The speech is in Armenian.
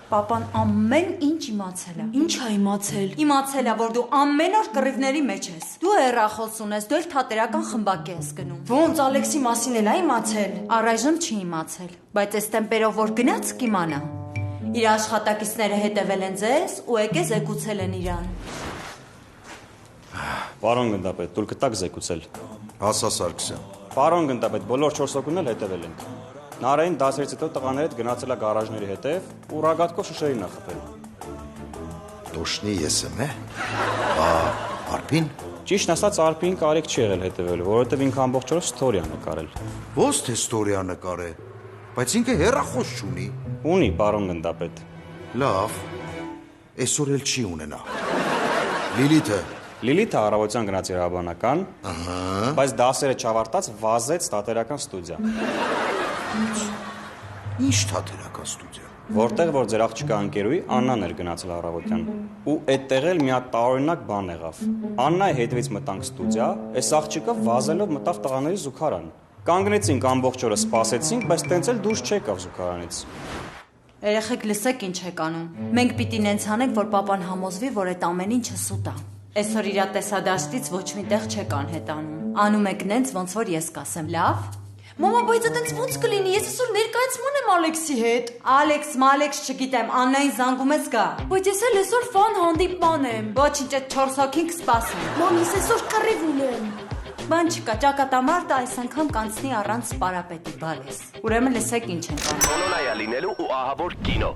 Պապան ամեն ինչ իմացել է։ Ինչ է իմացել։ Իմացել է, որ դու ամեն օր կռիվների մեջ ես։ Դու հեռախոս ունես, դու էլ թատերական խմբակ ես գնում։ Ոնց Ալեքսի մասին էլ է իմացել։ Առայժմ չի իմացել, բայց այս տեմպերով որ գնաց կիմանա։ Իր աշխատակիցները հետևել են ձեզ ու եկե զեկուցել են իրան։ Պարոն գնդապետ, դուք կտակ զեկուցել։ Հասա Սարգսյան։ Պարոն գնդապետ, բոլոր 4 հոգուն էլ հետևել ենք։ Նարային 10-ից հետո տղաների հետ գնացել է գարաժների հետև ու ռագատկով շշերին է խփել։ Տոշնի ես եմ, է։ Արփին։ Ճիշտն ասած, Արփին կարիք չի եղել հետևել, որովհետև ինքը ամբողջ օրը ստորիա նկարել։ Ո՞ց թե ստորիա նկարե, բայց ինքը հեռախոս չունի։ Ունի, պարոն գնդապետ։ Լավ, այսօր էլ չի ունենա։ Լիլիթը։ Լիլիթը առավոտյան գնաց իր հավանական, բայց դասերը չավարտած վազեց թատերական ստուդիա։ Ինչ թատերական ստուդիա։ Որտեղ որ ձեր աղջկա ընկերուի Աննան էր գնացել առավոտյան։ Ու այդտեղ էլ մի հատ տարօրինակ բան եղավ։ Աննայի հետևից մտանք ստուդիա, այս աղջիկը վազելով մտավ տղաների զուգարան։ Կանգնեցինք ամբողջ օրը սպասեցինք, բայց տենց էլ դուրս չեկավ զուգարանից։ Երեխեք լսեք ինչ եք անում։ Մենք պիտի նենց անենք, որ պապան համոզվի, որ այդ ամեն ինչը սուտ է։ Այսօր իր տեսադաշտից ոչ մի տեղ չեք անհետանում։ Անում եք նենց, ոնց որ ես կասեմ, լավ։ Մամա, բայց այդպես ոնց կլինի։ Ես այսօր ներկայացման եմ Ալեքսի հետ։ Ալեքս, չգիտեմ, Աննային զանգում ես գա։ Բայց ես էլ այսօր ֆան հանդիպման եմ։ Ոչինչ, այդ 4 հոգին կսպասեն։ Մամ, ես այսօր կռիվ ունեմ։ Բան չկա, ճակատամարտը այս անգամ կանցնի առանց պարապետի, բալես։ Ուրեմն լսեք ինչ ենք անում։ Բոլորայա լինելու ու ահավոր կինո։